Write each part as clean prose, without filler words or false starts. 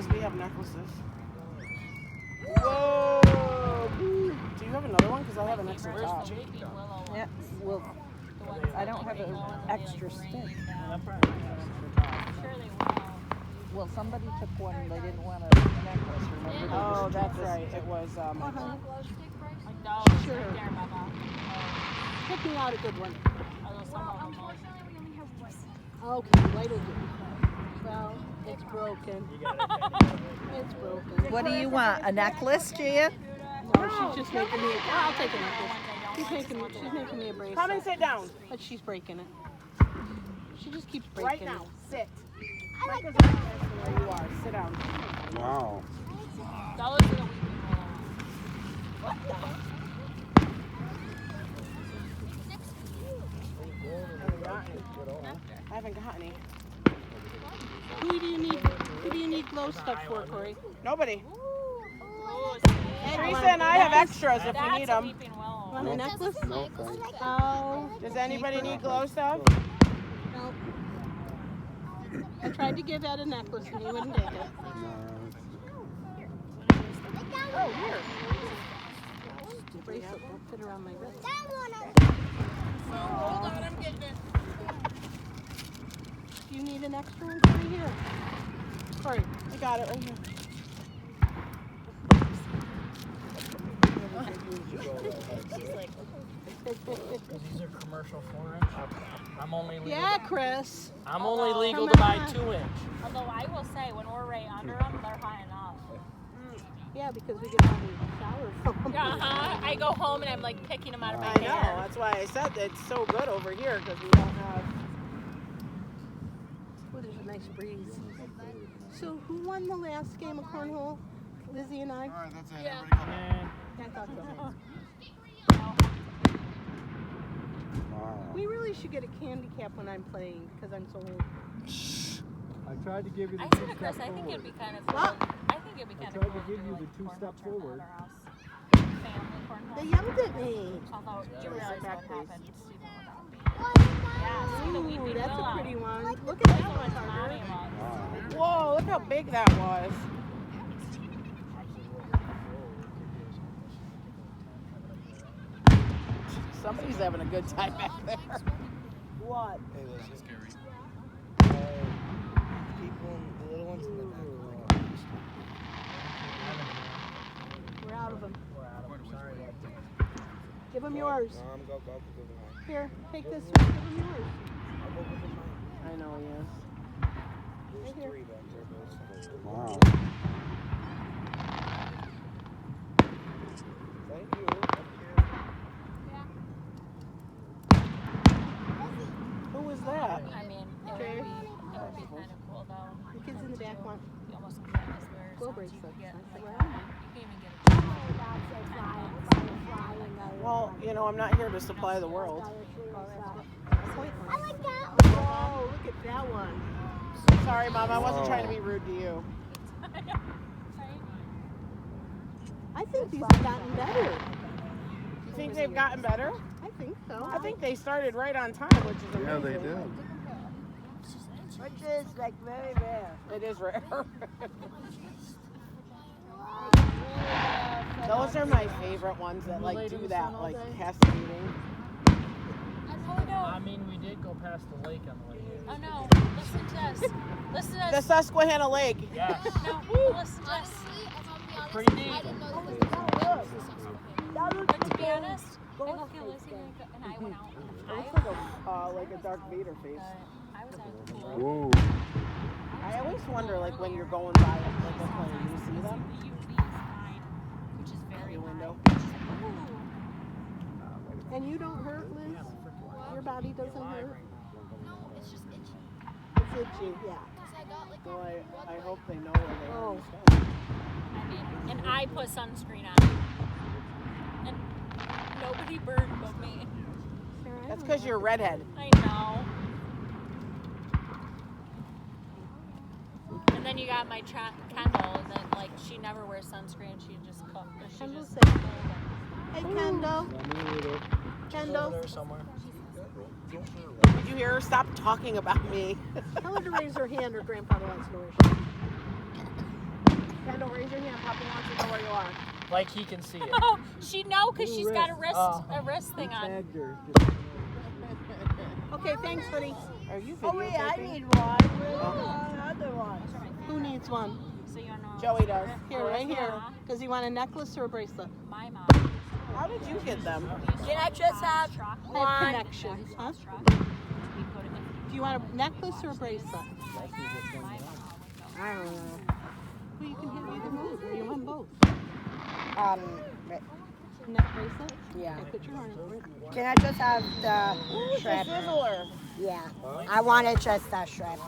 guess we have necklaces. Whoa! Do you have another one? Because I have an extra top. Yeah, well, I don't have an extra stick. Well, somebody took one and they didn't want a necklace. Remember? Oh, that's right. It was. Sure. Pick me out a good one. Unfortunately, we only have one. Okay, white will do. Well, it's broken. It's broken. What do you want? A necklace, Gia? No, she's just making me. I'll take a necklace. She's making me a bracelet. Come and sit down. But she's breaking it. She just keeps Right breaking now. it. Sit. Micah's right next to where you are. Sit down. Wow. I haven't got any. Who do you need glow stuff for, Corey? Nobody. Hey, Teresa and I have extras if you need them. Want a necklace? No, thanks. Oh. Does anybody need glow stuff? No. I tried to give Ed a necklace and he wouldn't take it. Oh, here. Bracelet won't fit around my wrist. Hold on, I'm getting it. Do you need an extra one? Corey? Here. Corey. I got it right here. These are commercial 4-inch. I'm only legal. Yeah, Chris. I'm only legal to buy 2-inch. Although I will say, when we're right under them, they're high enough. Yeah, because we get all the shower from them. I go home and I'm like picking them out of my I know. hair. That's why I said that it's so good over here because we don't have. Oh, there's a nice breeze. So who won the last game of cornhole? Lizzie and I? All right, that's it. Yeah. Everybody come. I thought so. Wow. We really should get a candy cap when I'm playing because I'm so old. I tried to give you the I said to Chris, I think it'd be kind of cool. What? I think it'd be kind of tried cool to give you do, the two-step cornhole tournament forward. at our house. Family cornhole. They yelled at me. Although you realize what happened to Stephen without me. Yeah, see the Ooh, weeping that's a willow. pretty one. Look at That's that what one, Mommy Carter. was. Whoa! Look how big that was. Somebody's having a good time back there. What? Hey, Liz, it's scary. People, the little ones in the back. We're out of them. Give them yours. Go. Here, take this one. Give them yours. I know, yes. Right here. Wow. Thank you. Who was that? I mean, it would be kind of cool though. The kids in the back want You almost can't miss where glow you bracelets. can get I said, like well, you can't even get Well, you know, I'm not here to supply the world. pointless. Oh, look at that one. Sorry, Mom. I wasn't trying to be rude to you. I think these have gotten better. You think they've gotten better? I think so. I think they started right on time, which is amazing. Yeah, they did. Which is like very rare. It is rare. Those are my favorite ones that like do that, like cascading. I mean, we did go past the lake on the way here. Oh no, listen to us. Listen to The us. Susquehanna Lake. Yes. No, listen to us. Pretty deep. But to be honest, I look at Lizzie and I went out. It looks like a Darth Vader face. I was out the pool. Whoa. I always wonder, like when you're going by like a plane, do you see them? The UV is fine, which is very Your window. And you don't hurt, Liz? Your body doesn't hurt? No, it's just itchy. It's itchy, yeah. Well, I hope they know where they are. Oh. I mean, and I put sunscreen on. And nobody burned but me. That's because you're a redhead. I know. And then you got my Kendall that like she never wears sunscreen. She just cooks. She Kendall just said, hey, Kendall. Kendall. There somewhere. Did you hear her? Stop talking about me. Tell her to raise her hand. Her grandfather wants to know where she is. Kendall, raise your hand. Papa wants to know where you are. Like he can see it. Oh, she know because she's got a wrist thing on. Tagged her. Okay, thanks, honey. Are you Oh, wait, I videotaping? need one. Where's the other one? Who needs one? So you know. Joey does. Here, right here. Does he want a necklace or a bracelet? My mom. How did you get them? Can I just have Truck. I have connections, huh? Truck. We put it in. Do you want a necklace or a bracelet? My mom. I don't know. Well, you can have either move, or you want both. Neck bracelet? Yeah. Okay, put your arm over it. Can I just have the Ooh, it's a strap? sizzler. Yeah. I wanted just that strap.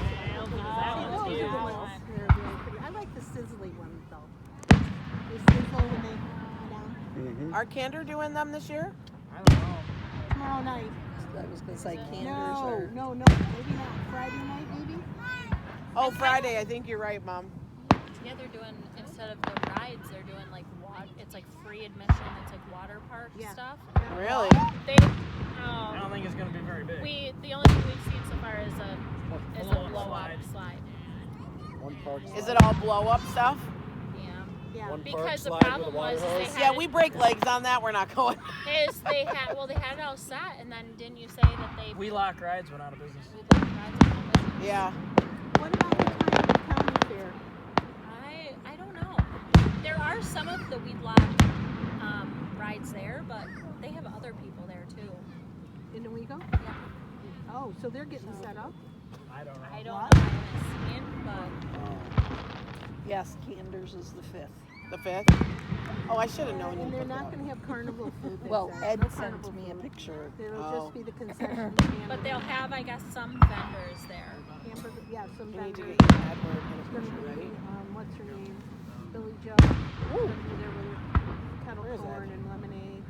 Those are the ones. They're really pretty. I like the sizzly ones, though. They sizzle when they come down. Are Candor doing them this year? I don't know. Tomorrow night. I was gonna say candors No, or. no, maybe not. Friday night, maybe? Oh, Friday. I think you're right, Mom. Yeah, they're doing, instead of the rides, they're doing like it's like free admission. It's like water park stuff. Really? They, I don't think it's gonna be very big. the only thing we've seen so far is a blow up slide. One park. Is it all blow up stuff? Yeah. Yeah. One park Because the slide with a problem water was is hose? they had Yeah, we break legs on that. We're not going. they had it all set, and then didn't you say that they We lock rides went out of business. we looked at rides and all this? Yeah. What about the Tioga County Fair? I don't know. There are some of the weed lock rides there, but they have other people there too. In Owego? Yeah. Oh, so they're getting set up? I don't know. I don't know. I haven't seen, but Yes, candors is the 5th. The 5th? Oh, I should have known you. And they're put not that. going to have carnival food. they Well, said. Ed No sent carnival me a food. picture. It'll Oh. just be the concession stand. but they'll and have, I guess, some vendors there. hamburger, yeah, some You need to vendors. get your Edward in a It's going to picture, be, ready? what's her name? Billy Joe. Ooh. Gonna be there with her kettle Where's corn Ed? and lemonade.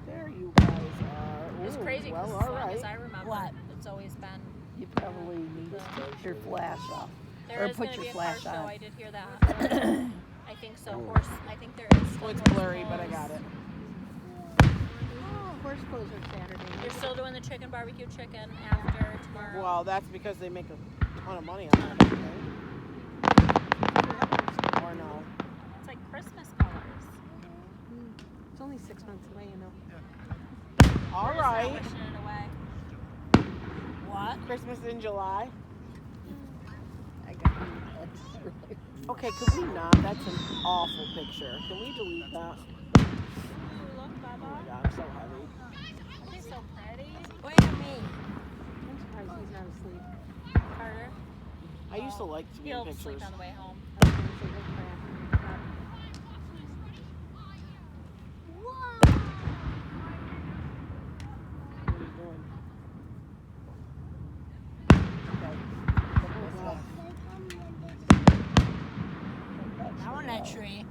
There you guys are. It's Ooh, crazy because well, as all long right. as I remember, What? it's always been. You probably need to take your flash off. There Or is put going to your be a car flash show. on. I did hear that. I think so. I think there is. Oh, it's horse blurry, but I got clothes. it. Oh, horse clothes are Saturday. They're still doing the chicken barbecue chicken after tomorrow. Well, that's because they make a ton of money on that, don't they? Or no? It's like Christmas colors. It's only 6 months away, you know. All We're just not right. wishing it away. What? Christmas in July. I got that's really. Okay, could we not? That's an awful picture. Can we delete that? Ooh, look, Oh my Bubba. god, I'm so heavy. Aren't they so pretty? What do you mean? I'm surprised he's not asleep. Carter. I used to like to be in He'll pictures. sleep on the way home. I was gonna say, look crap. What are you doing? I want that tree.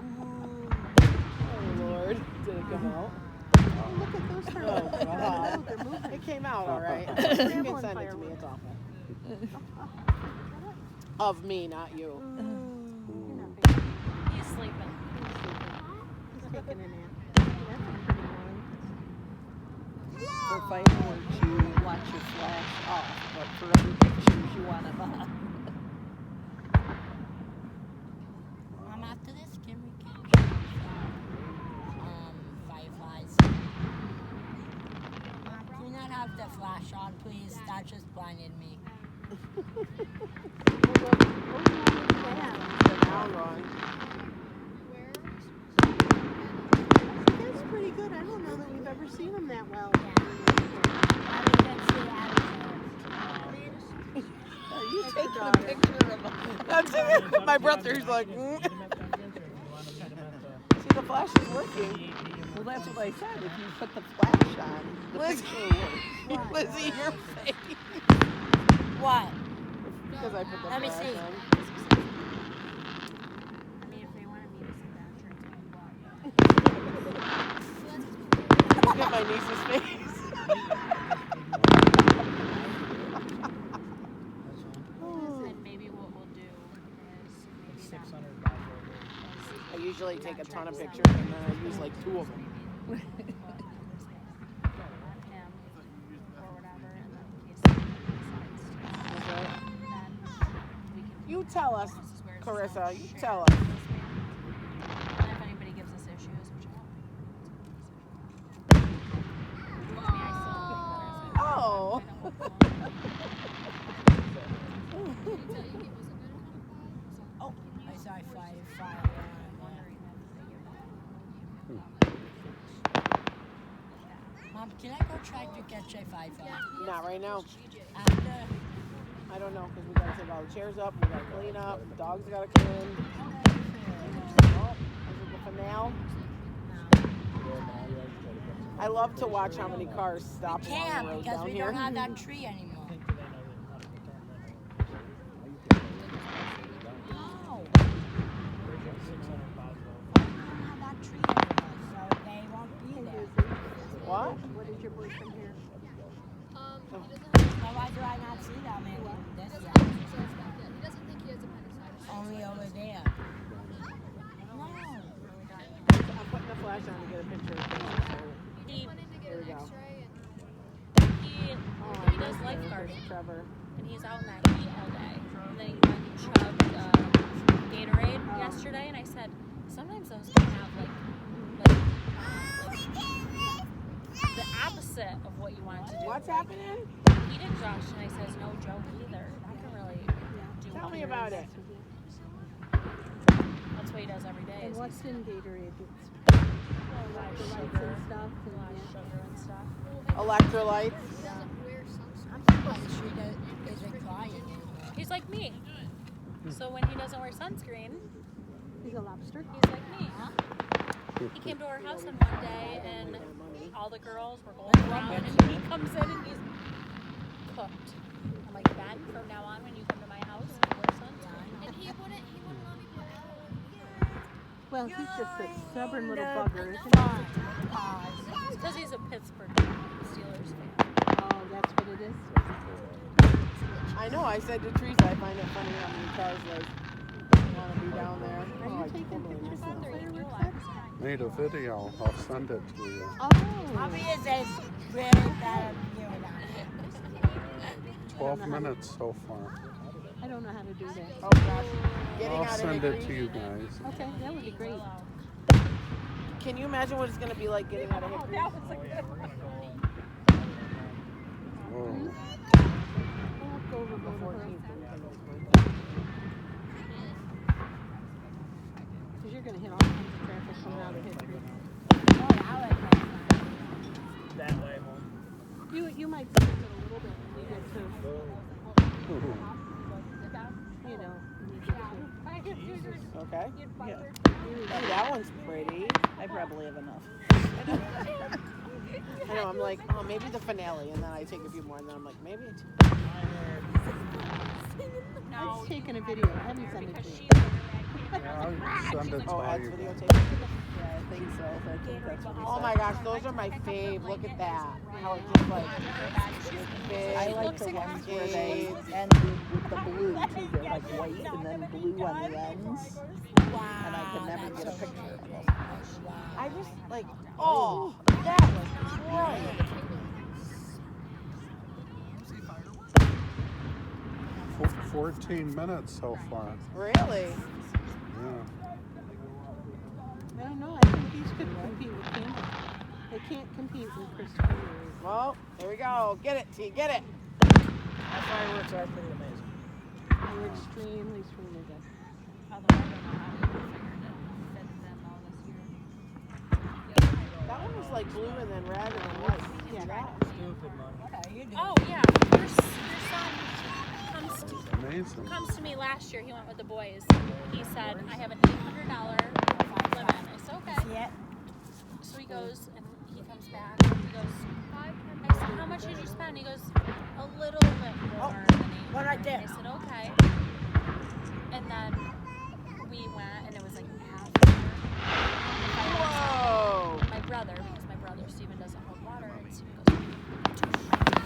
Oh Lord, did it come out? Oh, look at those turtles. Oh God, They're moving. it came out all right. You can send it to me. Fireworks. It's awful. Of me, not you. You're not big. He's sleeping. He's taking a nap. That's a pretty one. For fireworks, you want your flash off, but for other pictures, you want them on. After this, can we capture fireflies? Do not have the flash on, please. That just blinded me. Now going. That's pretty good. I don't know that we've ever seen them that well. Are you taking a picture of them? That's it. My brother's like, see, the flash is working. Well, that's what I said. If you put the flash on, the Liz- picture works. Lizzie, your face. What? Because I put the Let me flash see. on. I mean, if they wanted me to sit down, Look at my niece's face. and maybe what we'll do is maybe not. 600 $600. I usually take a ton of pictures and then I use like 2 of them. him or whatever, and then in case somebody decides to, then we can. You tell us, This is where it's Carissa, still you shared tell with us. this man. And if anybody gives us issues, which I don't think it's a big issue. Oh. Oh, I saw fire. Mom, can I go try to catch a five-fire? Not right now. After. I don't know because we gotta take all the chairs up, we gotta clean up, the dogs gotta come in. Oh, is it the finale? I love to watch how many cars stop along the Can't road because down we here. don't have that tree anymore. No. We don't have that tree anymore, so they won't be there. What? What is your boyfriend here? Now why do I not see them in this yard? Only over there. No. I'm putting the flash on to get a picture of him. He There we go. he does lifeguarding, Trevor. and he's out in that heat all day. And then he went and chugged Gatorade yesterday, and I said, sometimes those can have like the opposite of what you want it to do. What's happening? Heat exhaustion. I says no joke either. That can really do. Tell me about it. That's what he does every day. And is what's he's in Gatorade? It's a lot of electrolytes sugar, and stuff. a lot of And, sugar and stuff. Electrolytes. I'm surprised she isn't crying anymore. He's like me. So when he doesn't wear sunscreen, he's a lobster. he's like me. He came to our house on one day, and all the girls were going around, and he comes in and he's cooked. I'm like, Ben, from now on, when you come to my house, wear sunscreen. And he wouldn't let me put aloe. Well, he's just a stubborn little bugger, isn't he? It's because he's a Pittsburgh Steelers fan. Oh, that's what it is. I know, I said to Teresa, I find it funny how many cars like want to be down there. Are Oh, you I taking totally pictures miss of them. fireworks? Made a video. I'll send it to you. Oh. Mommy is a really bad viewer now. 12 minutes so far. I don't know how to do that. Oh gosh. Getting I'll out of send it Hickories. to you guys. Okay, that would be great. Can you imagine what it's going to be like getting out of Hickories? Whoa. I'll go over The Mona 14th. because you're going to hit all kinds of traffic coming out of Hickory. Oh, I like that. That way home. You might skip it a little bit when you get to, you know, when you get to. Okay. Yeah. Oh, that one's pretty. I probably have enough. I know, I'm like, oh, maybe the finale, and then I take a few more, and then I'm like, maybe it's... I've taken a video. I haven't sent it to you. Yeah, I'll send it to Oh, all Ed's you guys. videotape. Yeah, I think so. I think that's what he Oh said. my gosh, those are my fave. Look at that. How it just like, it's big. I like looks the like ones where they shades. ended with the blue too. They're like white and then blue on the ends. Wow. And I could never that's get a so picture of nice. them. Wow. I just like, oh, that was brilliant. 14 minutes so far. Really? Yeah. I don't know. I think these could compete with Campbell. They can't compete with Christopher. Well, here we go. Get it, T. Get it. Our fireworks are pretty amazing. They were extremely, extremely good. Although I don't know how he figured it fit them all this year. That one was like blue and then red and then white. Yeah. Stupid money. What are you doing? Oh yeah, your son comes to me last year. He went with the boys. He said, I have an $800 limit. I said, okay. See it? So he goes and he comes back. He goes, I said, how much did you spend? He goes, a little bit more than $800. one right there. I said, okay. And then we went and it was like half. Whoa. My brother, because my brother Steven doesn't hold water, and Steven goes,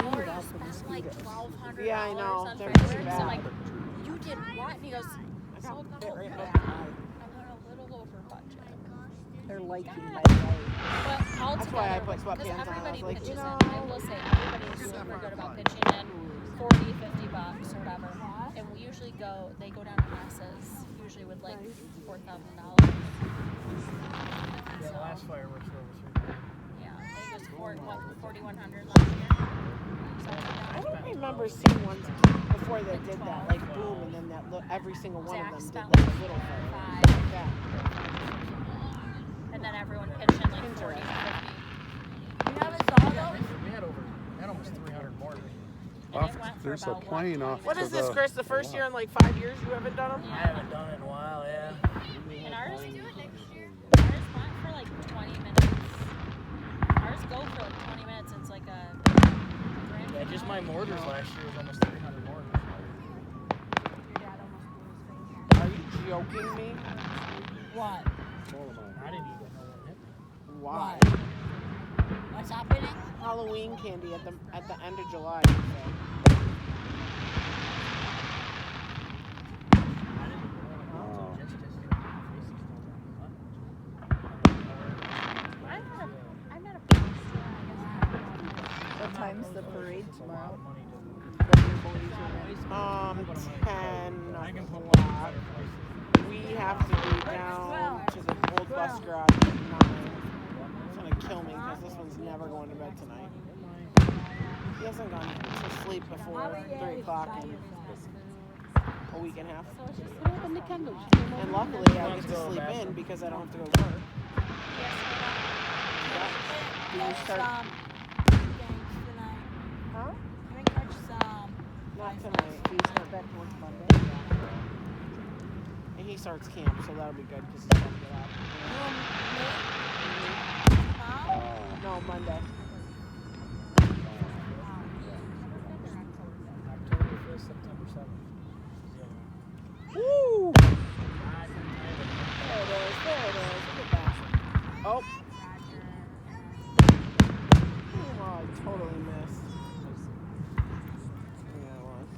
Lord, you spent like $1,200 Yeah, I know. on They're fireworks. pretty I'm like, bad. you did what? And he goes, I so got bit right in bad. the eye. I went a little over, but They're liking my life. But all That's why I together, put because sweatpants on. I was everybody like, pitches you in. know. I will say everybody's super good about pitching in 40, 50 bucks or whatever. And we usually they go down to masses, usually with like $4,000. Yeah, the last fireworks were over $3,000. Yeah, they just scored what, 4,100 last year. I don't remember seeing ones before they did that, like boom, and then every single one Zach of them did spent like like a little fire. 5, Yeah. and then everyone pitched in like 40, 50. You never saw those? We had almost 300 mortars. And it went for There's a about, plane what, off What to is this, the Chris? The first year in like 5 years you haven't done them? I haven't done it in a while, yeah. And ours Do it next year. went for like 20 minutes. Ours go for like 20 minutes. It's like a grand Yeah, just my finale. mortars last year was almost 300 mortars. Are you joking me? What? I didn't even know what hit me. Why? What's happening? Halloween candy at the end of July. I didn't even know what hit me. Just I'm not a What time's the parade tomorrow? money to What your boys are in? 10 I can put one o'clock. better places. We have to be down to the old bus garage at 9. It's gonna kill me because this one's never going to bed tonight. He hasn't gone to sleep before 3 o'clock in a week and a half. What happened to Kendall? And luckily I get to sleep in because I don't have to go to work. Do you start? Games tonight. Huh? Can we catch some? Not tonight. Do you start back to work Monday? And he starts camp, so that'll be good because he's gonna get out. No, Monday. October 5th, September 7th. Woo! God, There it is. There it is. Look at that. Oh. Oh, I totally missed. Yeah, it was.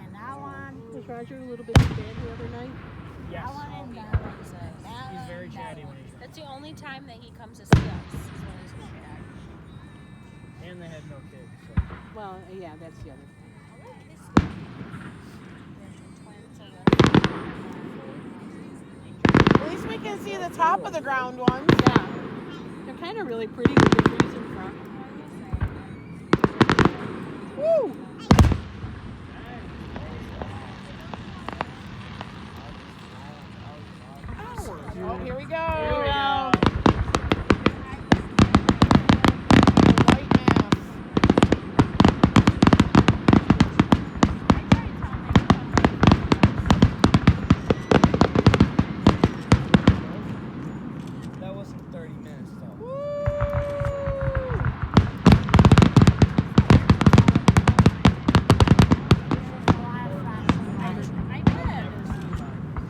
And that one. Was Roger a little bit sad the other night? yes. That one and that one. That He's one very and that chatty one. when he's drunk. That's the only time that he comes to see us. Is when he's with Dad. And they had no kids. So. Well, yeah, that's the other thing. At least we can see the top of the ground ones. Yeah. They're kind of really pretty with the trees in front. Woo! Oh, here we go. Here we go. White mass. That wasn't 30 minutes though.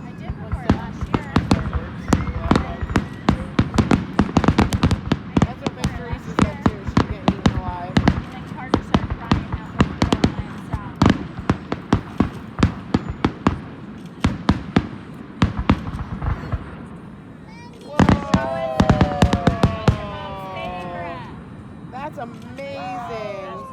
I did before last year. That's what Miss Teresa said too. She's getting eaten alive. And then Carter started crying out for the girl by himself. Whoa! That's amazing.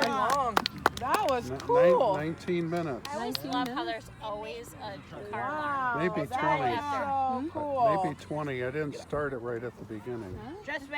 Long. That was N- cool. 19 minutes. I always love how there's always a car alarm. Wow, Maybe that 20. is so cool. Maybe 20. I didn't start it right at the beginning. Just